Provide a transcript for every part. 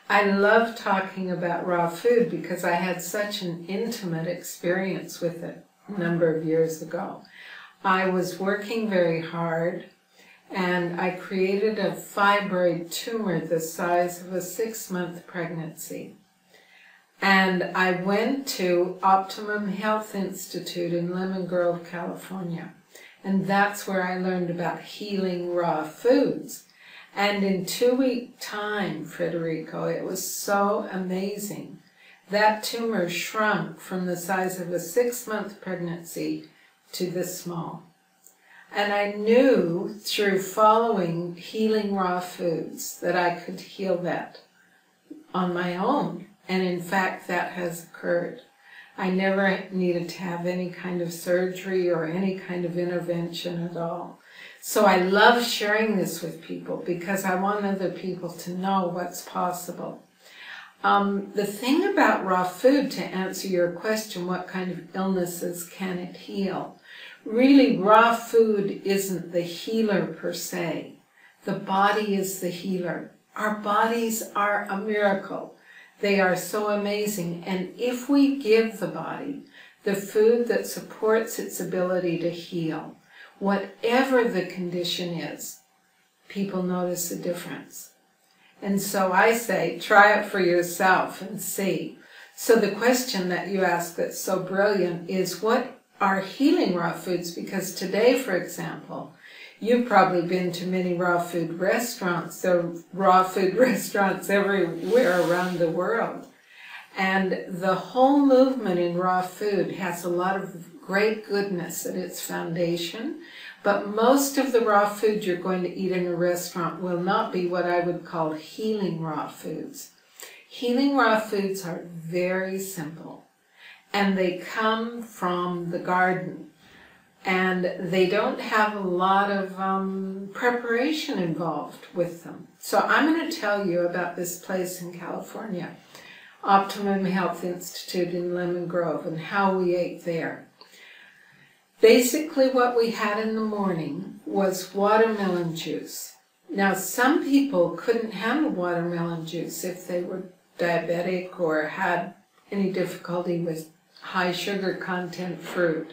I love talking about raw food because I had such an intimate experience with it a number of years ago. I was working very hard and I created a fibroid tumor the size of a 6-month pregnancy. And I went to Optimum Health Institute in Lemon Grove, California. And that's where I learned about healing raw foods. And in 2-week time, Federico, it was so amazing. That tumor shrunk from the size of a 6-month pregnancy to this small. And I knew through following healing raw foods that I could heal that on my own. And in fact, that has occurred. I never needed to have any kind of surgery or any kind of intervention at all. So I love sharing this with people because I want other people to know what's possible. The thing about raw food, to answer your question, what kind of illnesses can it heal? Really, raw food isn't the healer per se. The body is the healer. Our bodies are a miracle. They are so amazing. And if we give the body the food that supports its ability to heal, whatever the condition is, people notice a difference. And so I say, try it for yourself and see. So the question that you ask that's so brilliant is, what are healing raw foods? Because today, for example, you've probably been to many raw food restaurants. There are raw food restaurants everywhere around the world. And the whole movement in raw food has a lot of great goodness at its foundation. But most of the raw food you're going to eat in a restaurant will not be what I would call healing raw foods. Healing raw foods are very simple. And they come from the garden. And they don't have a lot of preparation involved with them. So I'm going to tell you about this place in California, Optimum Health Institute in Lemon Grove, and how we ate there. Basically, what we had in the morning was watermelon juice. Now, some people couldn't handle watermelon juice if they were diabetic or had any difficulty with high sugar content fruit.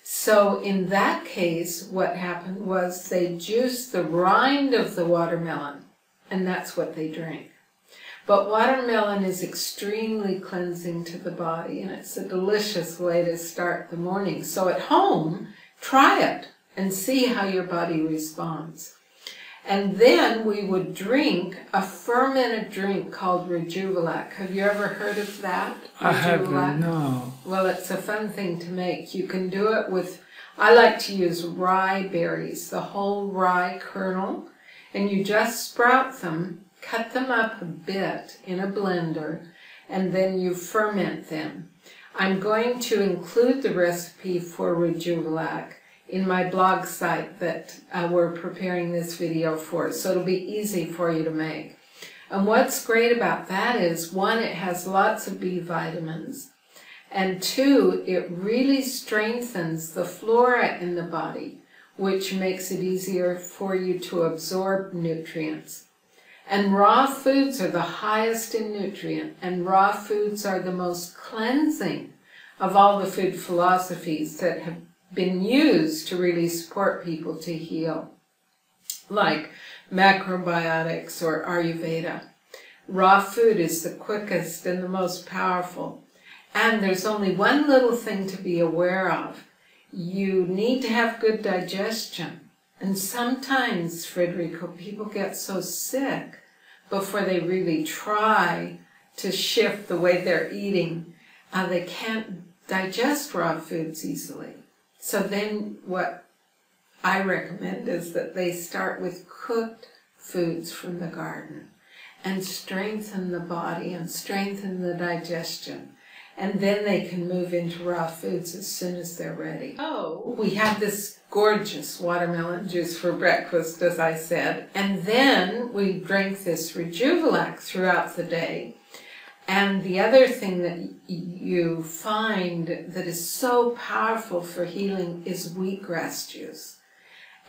So in that case, what happened was they juiced the rind of the watermelon, and that's what they drank. But watermelon is extremely cleansing to the body, and it's a delicious way to start the morning. So at home, try it and see how your body responds. And then we would drink a fermented drink called Rejuvelac. Have you ever heard of that? I haven't, no. Well, it's a fun thing to make. You can do it with, I like to use rye berries, the whole rye kernel, and you just sprout them, cut them up a bit in a blender, and then you ferment them. I'm going to include the recipe for Rejuvelac in my blog site that we're preparing this video for, so it'll be easy for you to make. And what's great about that is, one, it has lots of B vitamins, and two, it really strengthens the flora in the body, which makes it easier for you to absorb nutrients. And raw foods are the highest in nutrient, and raw foods are the most cleansing of all the food philosophies that have been used to really support people to heal, like macrobiotics or Ayurveda. Raw food is the quickest and the most powerful. And there's only one little thing to be aware of. You need to have good digestion. And sometimes, Federico, people get so sick before they really try to shift the way they're eating. They can't digest raw foods easily. So then what I recommend is that they start with cooked foods from the garden and strengthen the body and strengthen the digestion. And then they can move into raw foods as soon as they're ready. Oh, we had this gorgeous watermelon juice for breakfast, as I said. And then we drank this Rejuvelac throughout the day. And the other thing that you find that is so powerful for healing is wheatgrass juice.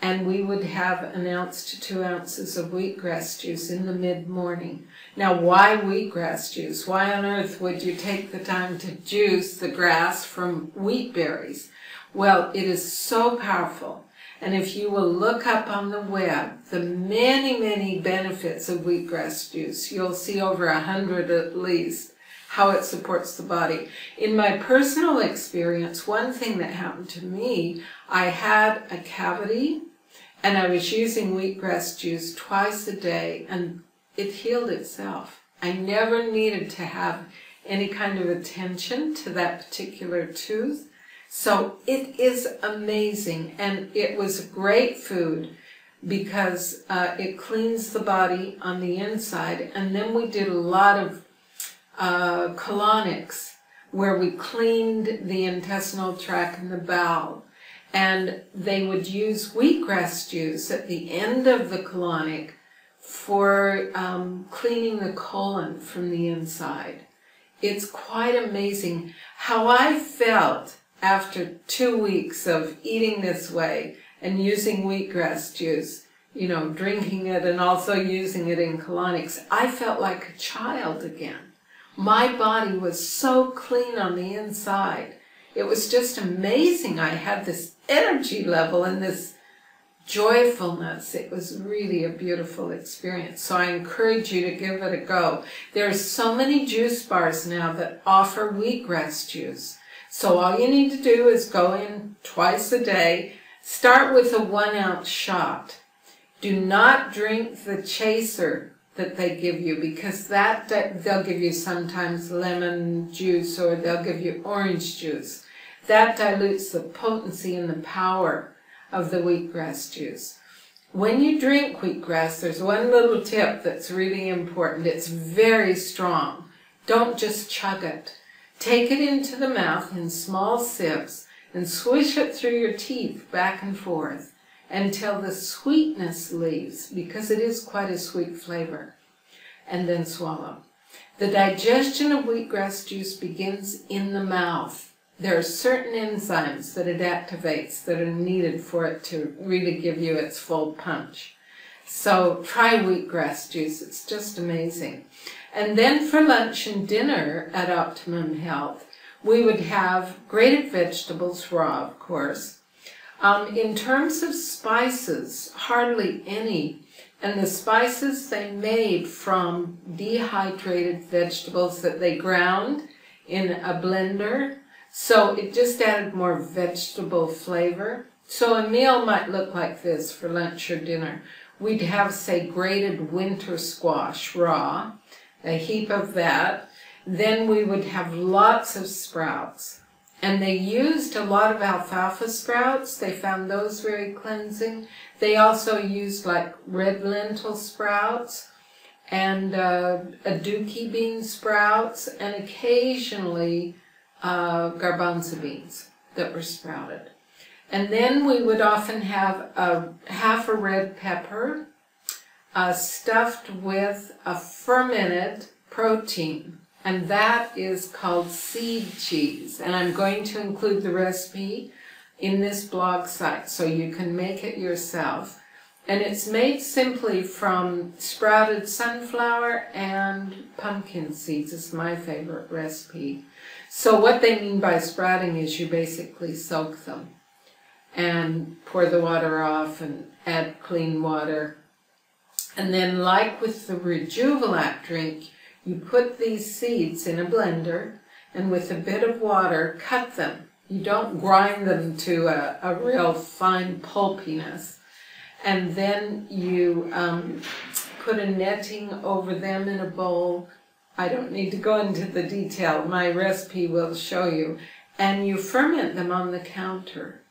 and we would have 1 ounce to 2 ounces of wheatgrass juice in the mid-morning. Now, why wheatgrass juice? Why on earth would you take the time to juice the grass from wheat berries? Well, it is so powerful. And if you will look up on the web the many, many benefits of wheatgrass juice, you'll see over 100 at least, how it supports the body. In my personal experience, one thing that happened to me, I had a cavity and I was using wheatgrass juice twice a day and it healed itself. I never needed to have any kind of attention to that particular tooth. So it is amazing, and it was a great food because it cleans the body on the inside. And then we did a lot of colonics where we cleaned the intestinal tract and the bowel. And they would use wheatgrass juice at the end of the colonic for cleaning the colon from the inside. It's quite amazing how I felt after 2 weeks of eating this way and using wheatgrass juice, you know, drinking it and also using it in colonics. I felt like a child again. My body was so clean on the inside. It was just amazing. I had this energy level and this joyfulness. It was really a beautiful experience. So I encourage you to give it a go. There are so many juice bars now that offer wheatgrass juice. So all you need to do is go in twice a day. Start with a 1 ounce shot. Do not drink the chaser that they give you, because they'll give you sometimes lemon juice or they'll give you orange juice. That dilutes the potency and the power of the wheatgrass juice. When you drink wheatgrass, there's one little tip that's really important. It's very strong. Don't just chug it. Take it into the mouth in small sips and swish it through your teeth back and forth until the sweetness leaves, because it is quite a sweet flavor, and then swallow. The digestion of wheatgrass juice begins in the mouth. There are certain enzymes that it activates that are needed for it to really give you its full punch. So try wheatgrass juice. It's just amazing. And then for lunch and dinner at Optimum Health, we would have grated vegetables, raw of course. In terms of spices, hardly any. And the spices they made from dehydrated vegetables that they ground in a blender. So it just added more vegetable flavor. So a meal might look like this for lunch or dinner. We'd have, say, grated winter squash raw, a heap of that. Then we would have lots of sprouts. And they used a lot of alfalfa sprouts. They found those very cleansing. They also used like red lentil sprouts and aduki bean sprouts and occasionally garbanzo beans that were sprouted. And then we would often have half a red pepper stuffed with a fermented protein. And that is called seed cheese. And I'm going to include the recipe in this blog site so you can make it yourself. And it's made simply from sprouted sunflower and pumpkin seeds. It's my favorite recipe. So what they mean by sprouting is you basically soak them and pour the water off and add clean water. And then, like with the Rejuvelat drink, you put these seeds in a blender and with a bit of water cut them. You don't grind them to a real fine pulpiness. And then you put a netting over them in a bowl. I don't need to go into the detail. My recipe will show you. And you ferment them on the counter.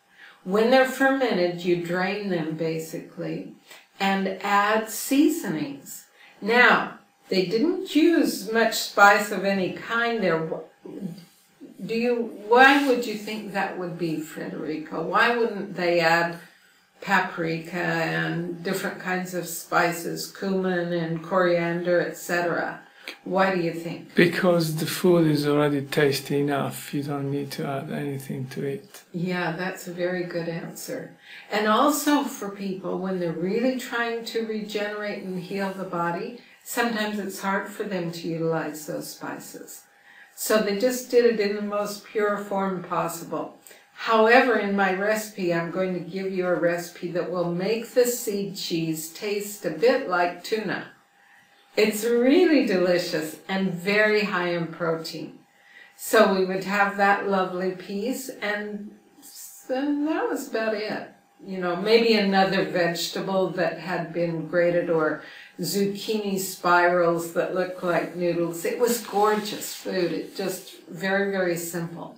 When they're fermented, you drain them basically and add seasonings. Now, they didn't use much spice of any kind there. Why would you think that would be, Frederica? Why wouldn't they add paprika and different kinds of spices, cumin and coriander, etc.? Why do you think? Because the food is already tasty enough. You don't need to add anything to it. Yeah, that's a very good answer. And also for people, when they're really trying to regenerate and heal the body, sometimes it's hard for them to utilize those spices. So they just did it in the most pure form possible. However, in my recipe, I'm going to give you a recipe that will make the seed cheese taste a bit like tuna. It's really delicious and very high in protein. So we would have that lovely piece, and that was about it. You know, maybe another vegetable that had been grated, or zucchini spirals that looked like noodles. It was gorgeous food. It just very, very simple.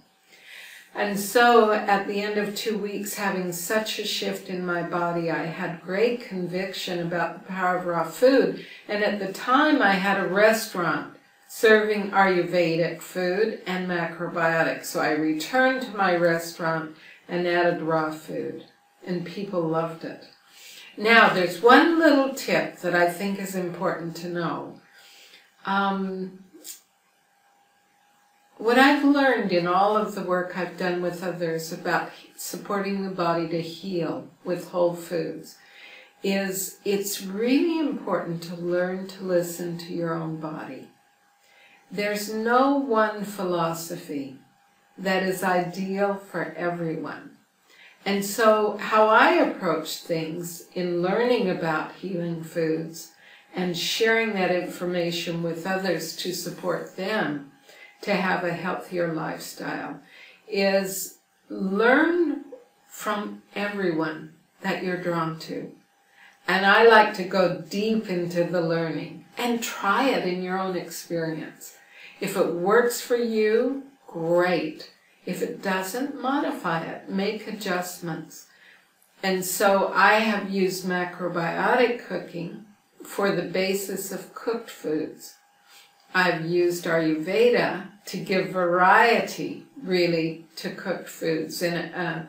And so at the end of 2 weeks, having such a shift in my body, I had great conviction about the power of raw food. And at the time, I had a restaurant serving Ayurvedic food and macrobiotics. So I returned to my restaurant and added raw food, and people loved it. Now, there's one little tip that I think is important to know. What I've learned in all of the work I've done with others about supporting the body to heal with whole foods is it's really important to learn to listen to your own body. There's no one philosophy that is ideal for everyone. And so how I approach things in learning about healing foods and sharing that information with others to support them to have a healthier lifestyle is learn from everyone that you're drawn to. And I like to go deep into the learning and try it in your own experience. If it works for you, great. If it doesn't, modify it, make adjustments. And so I have used macrobiotic cooking for the basis of cooked foods. I've used Ayurveda to give variety, really, to cooked foods in a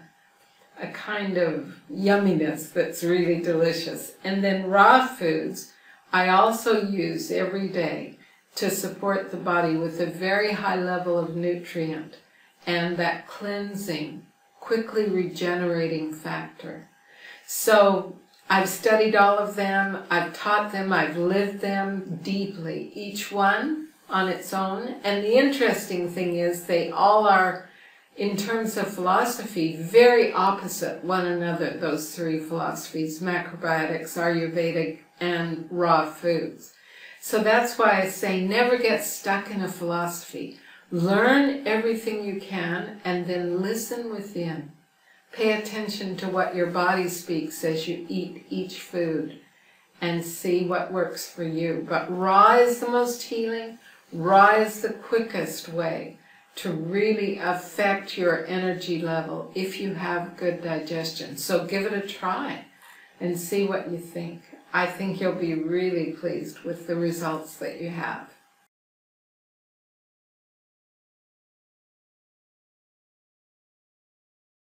kind of yumminess that's really delicious. And then raw foods, I also use every day to support the body with a very high level of nutrient and that cleansing, quickly regenerating factor. So I've studied all of them, I've taught them, I've lived them deeply, each one on its own. And the interesting thing is they all are, in terms of philosophy, very opposite one another, those three philosophies: macrobiotics, Ayurvedic, and raw foods. So that's why I say never get stuck in a philosophy. Learn everything you can and then listen within. Pay attention to what your body speaks as you eat each food and see what works for you. But raw is the most healing. Raw is the quickest way to really affect your energy level if you have good digestion. So give it a try and see what you think. I think you'll be really pleased with the results that you have.